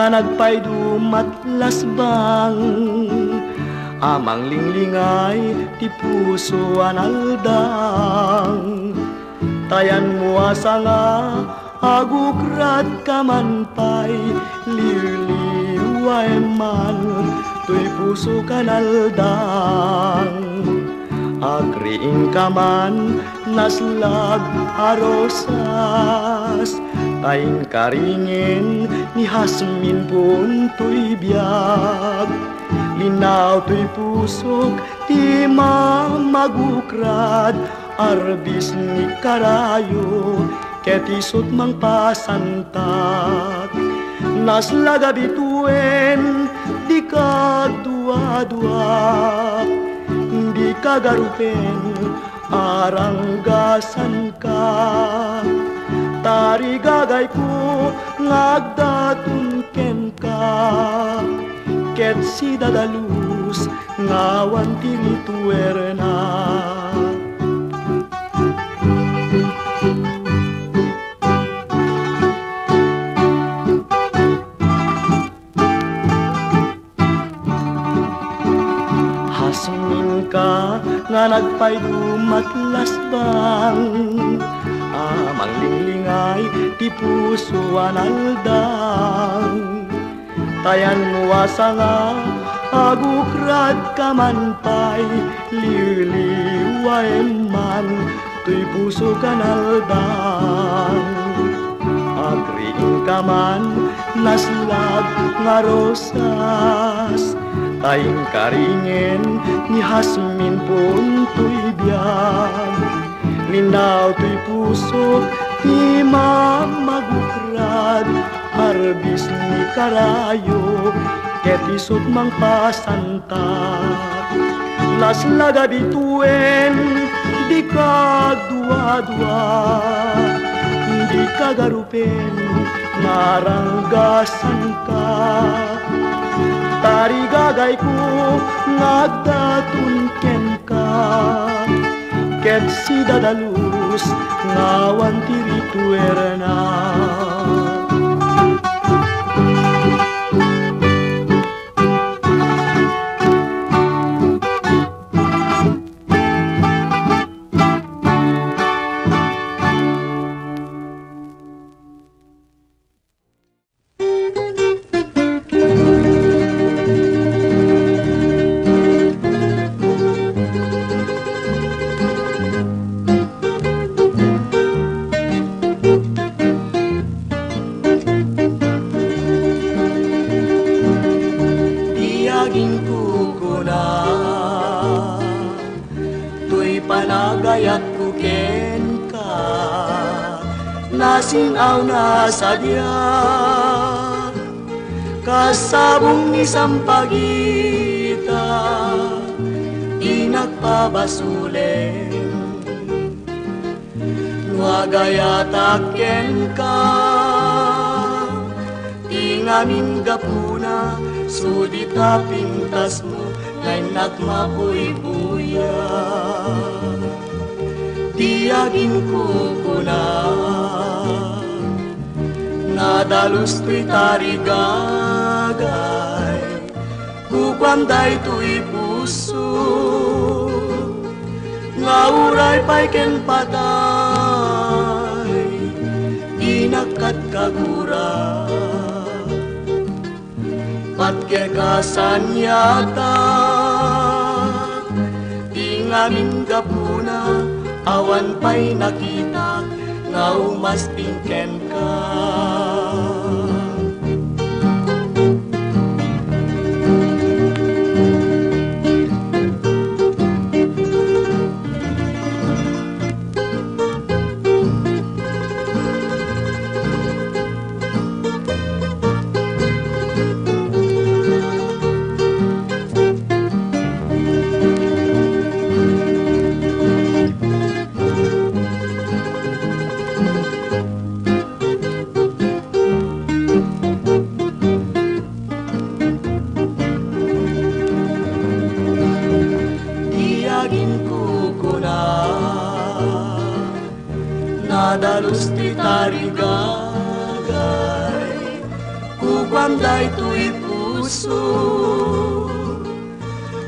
nga nagpaydumatlasbang amang linglingay ti puso analdang tayan mo asa nga agukrat kamanpay liliway man tuy puso kanaldang agriing kaman naslag arosas tayin karingin ni Hasmin pun tuy biag linaw tuy pusok ti mamagukrad arbis ni karayo ketisot mang pasantat naslaga bituen di kadua-dua di kagarupen aranggasan ka tarigagay ko ngagdatun ken ka ket si dadalus ngawan tinituerna Hasmin ka nga nagpaydumatlasbang amang linglingay ti puso analdang tayan mo asa nga agukrat kamanpay liliway man tuy puso kanaldang agriing kaman naslag nga rosas tayin karingen ni Hasmin pun tuy biag linaw tuy puso ti mamagukrad arbis ni karayo ketisot mang pasantat naslaga bituen di kadua-dua di kagarupen naranggasan ka tarigagay ko ngagdatun ken ka ket si dadalus ngawan tirituerna nasinaw na sadya kasabong isang pagita di nagpabasulen nuagayataken ka tingamin gapuna sudita pintas mo ngay nagmapuy-puya tiyagin kukuna nadalus tuy tarigagay kukwanday tuy puso ngauray pay ken patay inakat kagura patkekasan yata tingamin gapuna awan pa'y nakita ngau mas tingken ka Ipam daytoy puso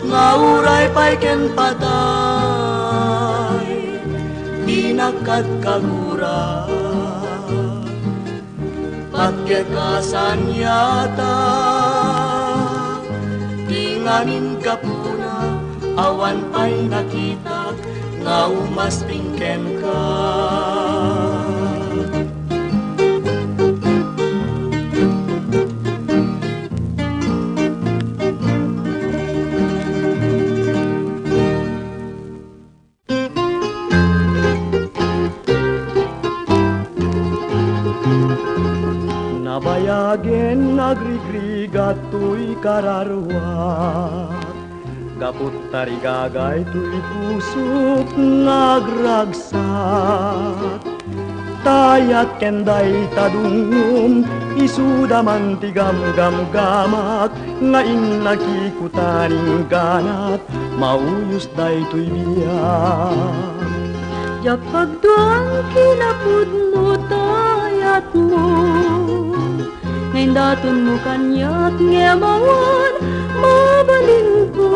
nga uray pa'y ken patay di nakadkagura patgekasan yata di ngamin kapuna awan pa'y nakita nga umaspingken ka. Nabayagen nagrigrigat tuy kararwa kaput tarigagay tuy pusok nagragsak tayat kenday tadungum isuda man tigam-gam-gamak ngain nakikutaning ganat mauyos day tuy biyak yapag doang kinapudno tayat mo ngayon daton mo kanya't ngemawan mabalin ko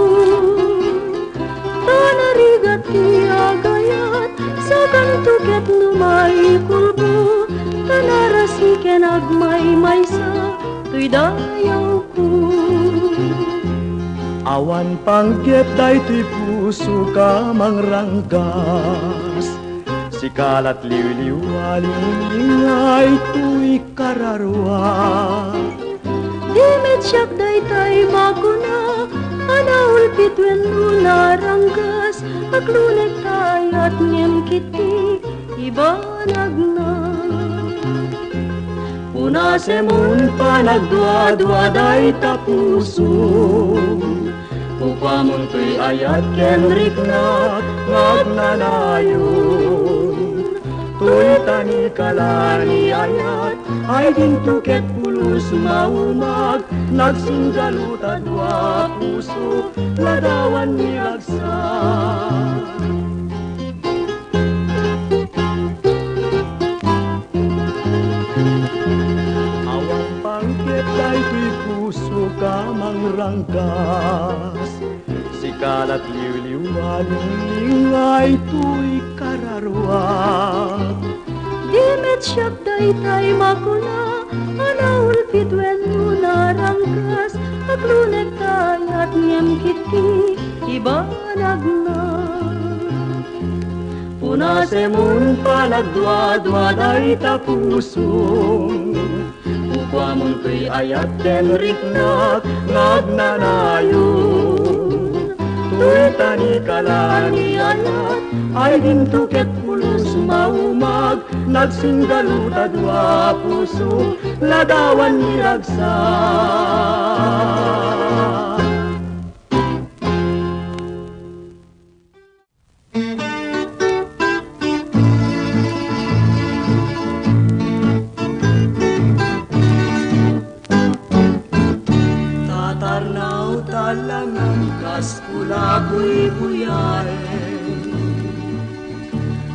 tanarigat kiagayat sa kantuket numay kulbo tanarasiken agmay maysa tuy dayaw ko awan pangget daytoy puso ka mangranggas sikalat liwliw alingay tuy kararwa Dimit siyak daytay makuna anaul pitwen naranggas aglunek tayat ngem kiti ibanag na Una semun panagdwa-dwa day tapuso upamun tuy ayat kenrik na ngagnanayon tuy tani kalani ayat ay dintuket pulus maumag nagsinggaluta dua puso ladawan niragsak awang pangkit daytoy puso ka mangrangkas sikalat liwliw alingay tuy kararwa Dimit siyak daytay makuna anaul pitwen naranggas aglunek tayat ngem kiti ibanag na Una semun panagdwa-dwa day tapuso upamun tuy ayat kenrik na ngagnanayon tuy tani kalani ayat ay dintuket pulus maumag nagsinggaluta dua puso ladawan niragsak tatarnaw talangan kaskula buy-buyain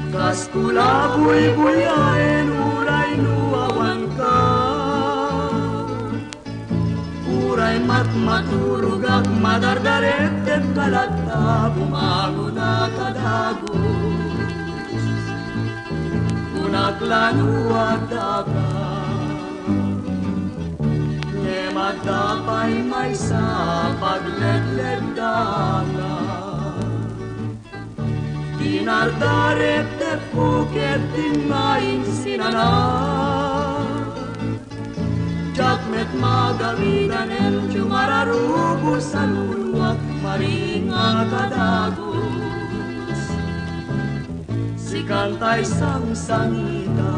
kaskula buy-buyain uray nuawan ka uray matmaturugak madardaret ket kalata bumaguna kadagos kunaglanuag daga ngemadapay may sa pagledled daga Dinardaret te puket tinmaing sinana Jakmet magawidan el cumararubo sa luluwag maringa kadagos Sikantay sang-sangita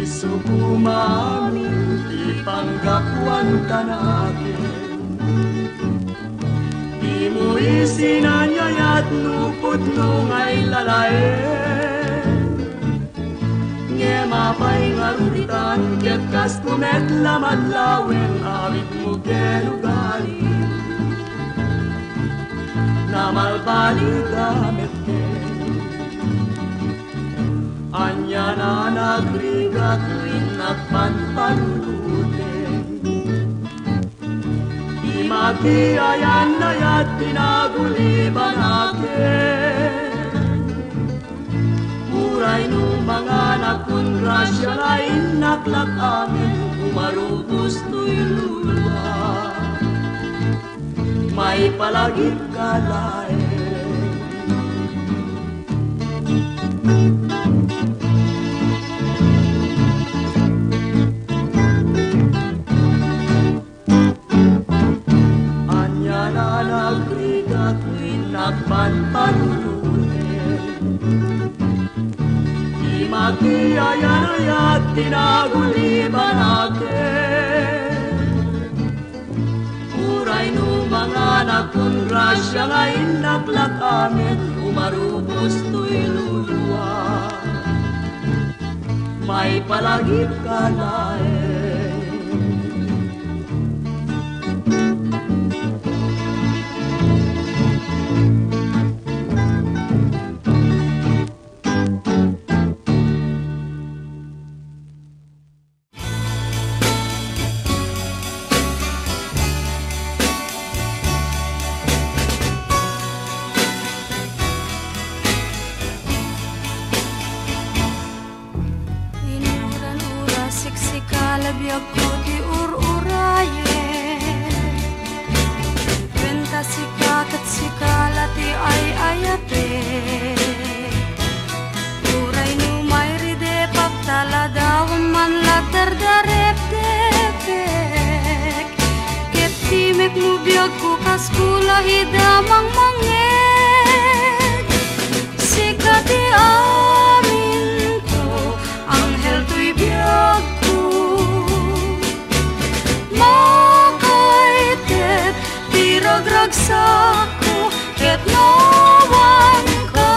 Isukumamin ipanggapuan kanagin Di mo isinanyayat nupot nung ay lalaen Nge mapay ngaruritan ket kas kumet lamadlawen awit mo gelugarin Namalbali gamit ken Anya na nagriga tuwing nagpanpanuluten. Di makiayan na yat pinaguliban akin. Muray no mga nakun grasya lain naklak amin, umarubos to'y lulwa. May palagip ka lain. Nagpanpanulutin. Di makiayan at tinaguliban akin. Uray no mga nagkongrasya ngayon naklak amin, umarubos to'y luluwa. May palagip ka lain. Biag ko di ur-uraye, benta sikat at sikalati ay ayate. Uray no may ride pagtala daw man latardar-dep-depek. Ket timek mo biag ko kaskula hidamang mangeg. Sikati amin ko, anghel to'y biag ko. Makaitet, tirag-ragsak ko, ket nawan ka,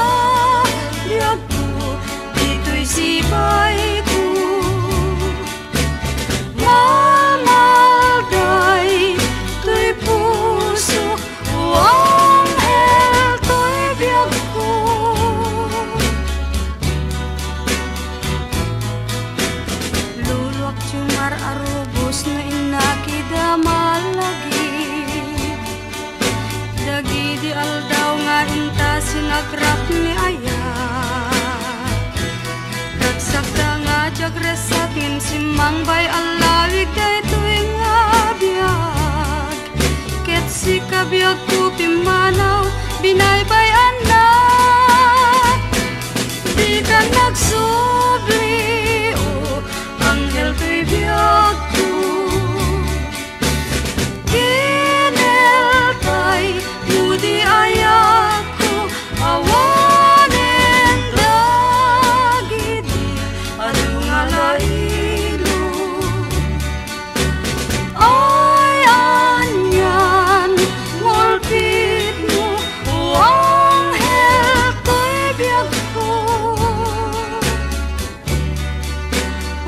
biag ko, dito'y sibay ko. Mamalday, to'y puso, anghel to'y biag ko. Luluak cumar arubos na inakidama lagi. Dagi di aldaw nga inta sinagrap ni ayat. Ragsak da nga jagresat ngin simangbay alawig day tuwing abiyag. Ket si kabiyag ko pimanaw binaybay anak. Di ka nagsubli o anghel to'y biyag ko. Kineltay mudi ayak ko, awanen dagiti adung alailo. Ay anyan ngolpit mo, o anghel to'y biyag ko.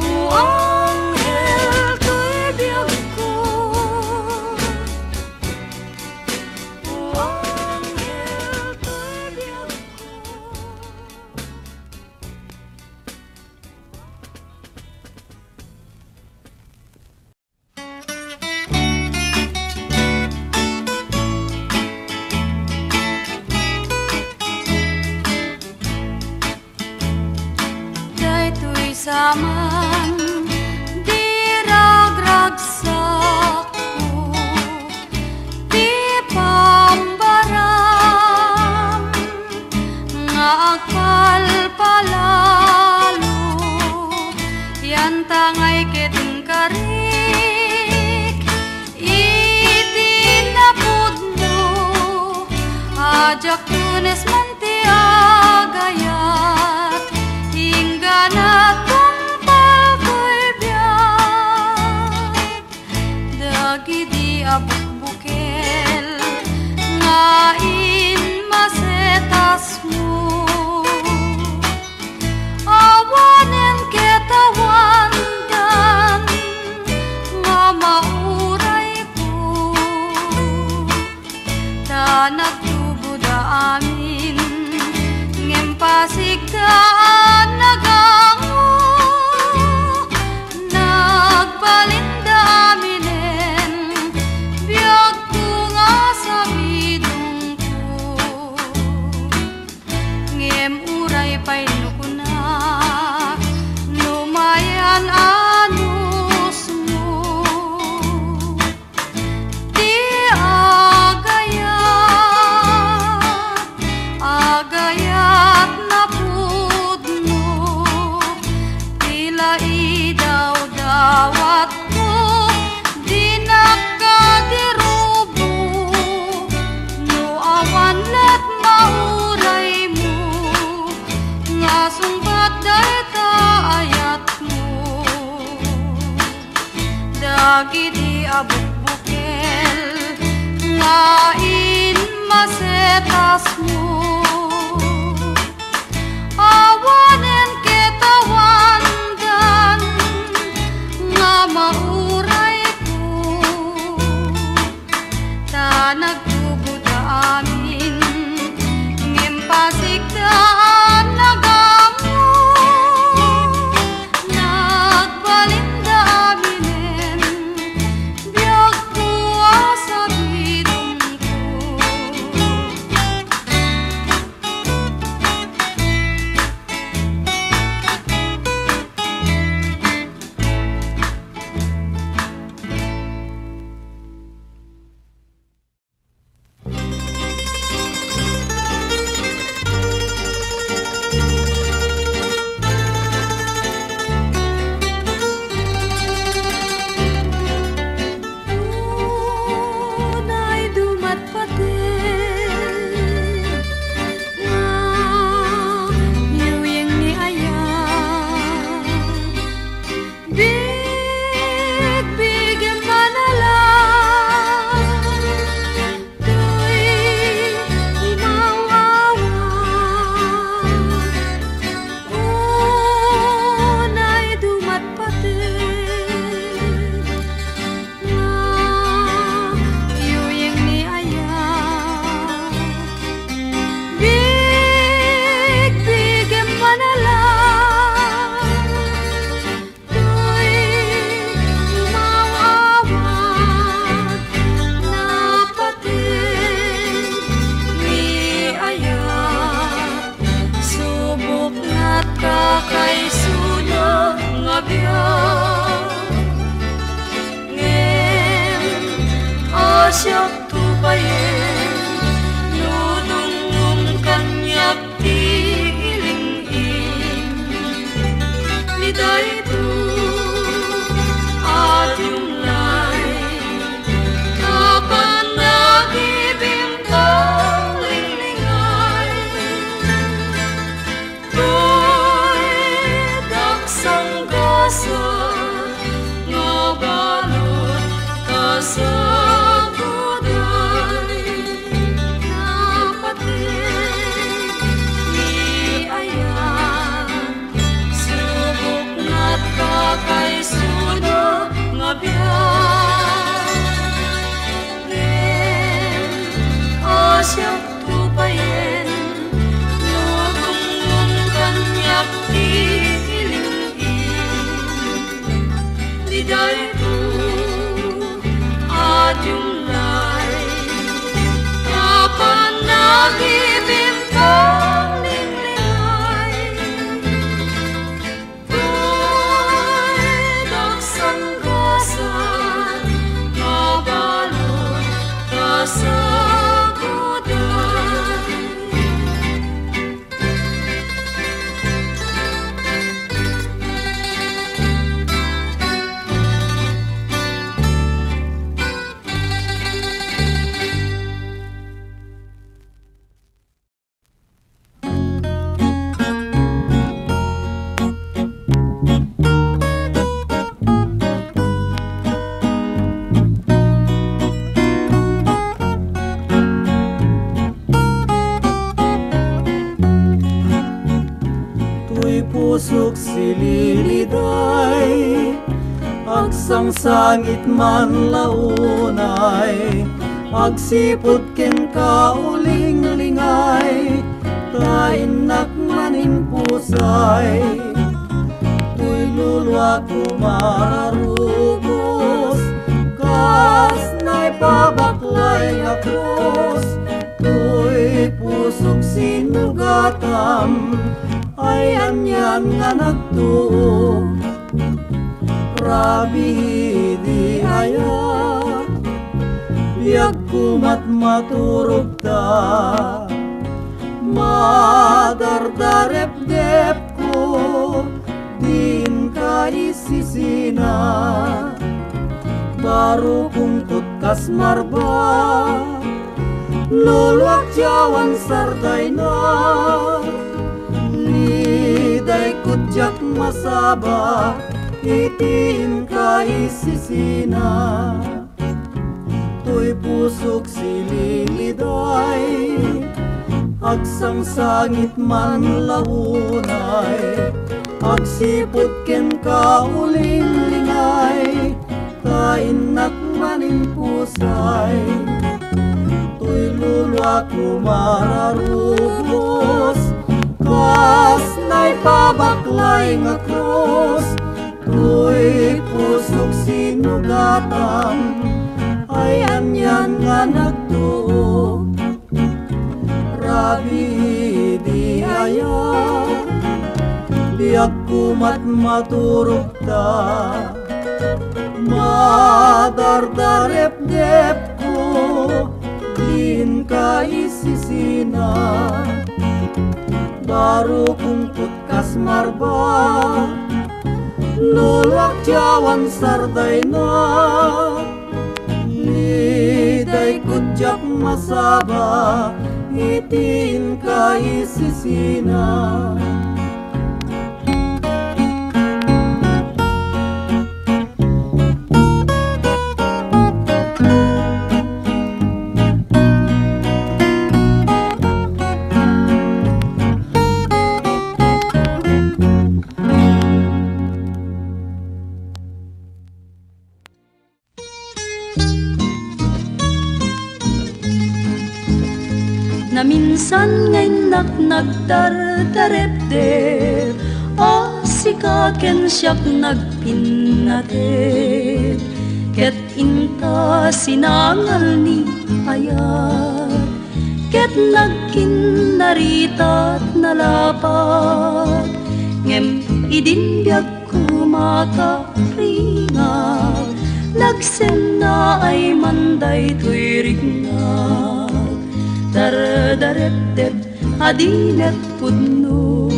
O anghel to'y biyag ko. O anghel to'y biyag ko. Daytoy saman di ragragsak ko, di pambaram nga agpalpalalo. Yan tangay keteng karik itinapod mo, ajak tunes mantiagayat ingganat tumpal ko'y biyag. Dagi di abuk-bukel ngain masetas mo. Awanen ketawandan nga mauray ko. Ta nagtubo da amin ngem pasigdaan naga bukbukel ngain masetas mo awanen ketawandan nga mauray ko ta nagtubuda amin ngimpasigdaan nagamo nagbalinda aminen biyag kuwa sa bidong ko tunay dumat patin nga yuyeng ni ayan big manalan tuy imawawan tunay dumat patin nga yuyeng ni ayan big manalan tuy imawawan napatin ni ayan subok na't kakaisunod nga biyag ngem asyak tubayen nunungum kanyak ti ilingin liday tu at yung lay kapan nagibintang linglingay tuy daksang gasa nga balot kasaguday napatin ni ayan subok na't kakaisunod nga biyag ngem asyak tubayen nunungum kanyak ti ilingin liday tu at yung lay kapan nagibintang linglingay tuy daksang gasa nga balot kasaguday pusok sililiday agsang sangit man launay agsipot ken kauling-lingay tainak manin pusay tuy lulwa kumararugos kas nay pabaklay akos tuy pusok sinugatam ay anyan nga nagtuo rabi di ayat biag kumat maturog ta madardarep-dep ko din kaisisina baru kungkut kas marba lulwak jawan sarday na liday kutjak masaba itin kaisisina pusok sililiday, agsang sangit man lahunay, agsipot ken kauling lingay, kainak manimpusay. Tuy lulwa kumararubos, kas na'y pabaklay nga krus. Tuy pusok sinugatan, ay anyan nga nagtuo. Rabi di aya, biag kumat maturog ta. Madardarep-dep ko, din ka isisina. Baru kungkut kasmarba, nulak jawan sarday na. Liday kutjak masaba, itin ka isisina. Na minsan ngay nagdardarep-dep, asikaken siyak nagpinater. Ket inta sinangal ni ayat, ket nagkinaritat nalapat. Ngem idinbiag kumakaringat, nagsen na ay manday tuiringat. Dardarep-dep adinet pudno,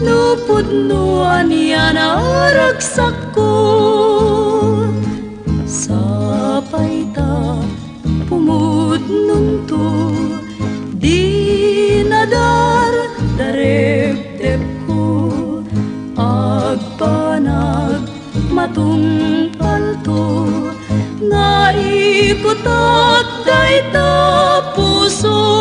no pudno aniya na ragsak ko. Sapay ta pumudnon to, di na dardarep-dep ko. Agpanag matungpal to, nga ikot at dayta puso.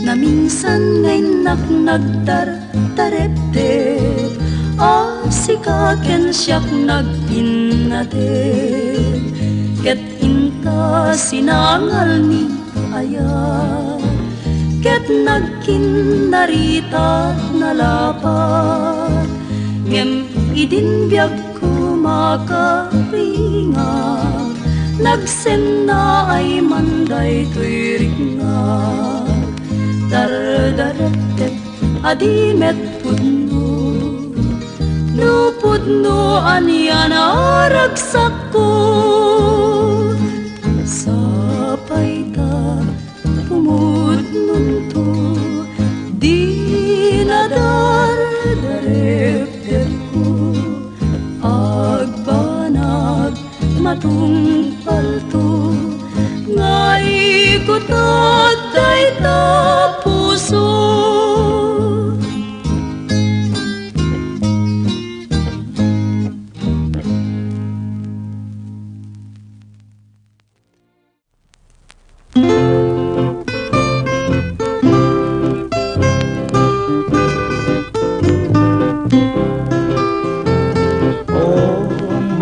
Na minsan ngay nagdardarep-dep, asikaken siyak nagpinater. Ket inta sinangal ni ayat, ket nagkinarita nalapat. Ngem idinbiag kumakaringat, nagsen na ay manday tuiringat. Dardarep-dep adimet pudno, no pudno aniya na ragsak ko. Sapay ta pumudnon to, di na dardarep-dep ko. Agbanag matungpal to, nga ikot at dayta puso.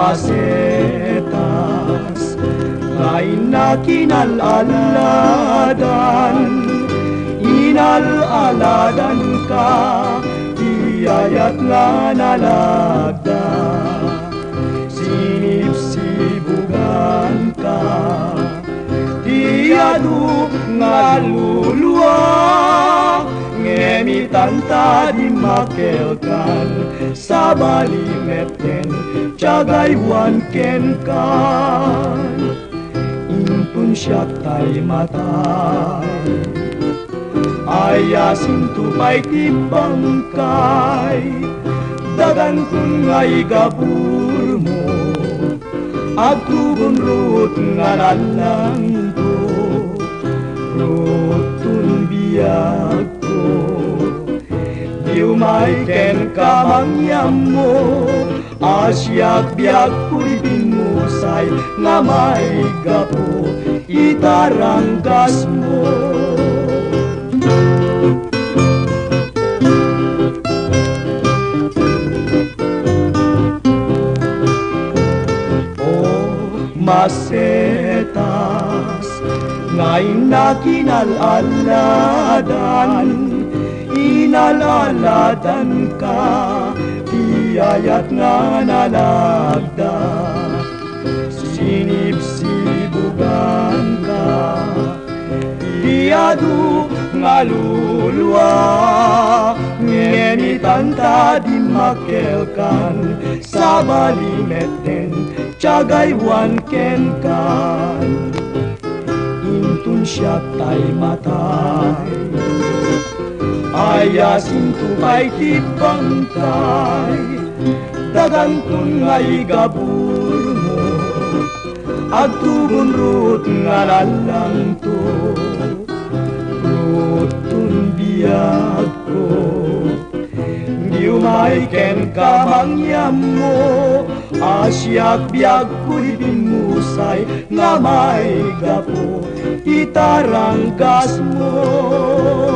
Masetas ngay na kinalaladan, inalaladan ka, iyayat nga nalagda. Sinipsibugan ka, iyadu nga luluwa. Ngemitanta di makelkan, sa balimeten Tiyagaywan ken kan, impun siya tay matay. Ayasin tupay tibangkay, dagan kun ngay gabur mo agtubon rut nga lalang to rutun biag ko diw may ken kamangyam mo asyak biag kuribin mo say nga may gapo itaranggas mo. Masetas ngayon na kinalaladan inalaladan ka biyayat nga nalagda sinipsibugan ka iyadu nga lulwa ngenitanta di makelkan sa balimeten Chagaywan ken kan intun siya tay matay ayasin tupay tibangkay dagan kun ngay gabur mo agtubon rut nga lalang to rutun biag ko diw may ken kamangyam mo asyak biag kuribin musay nga may gapo itaranggas mo.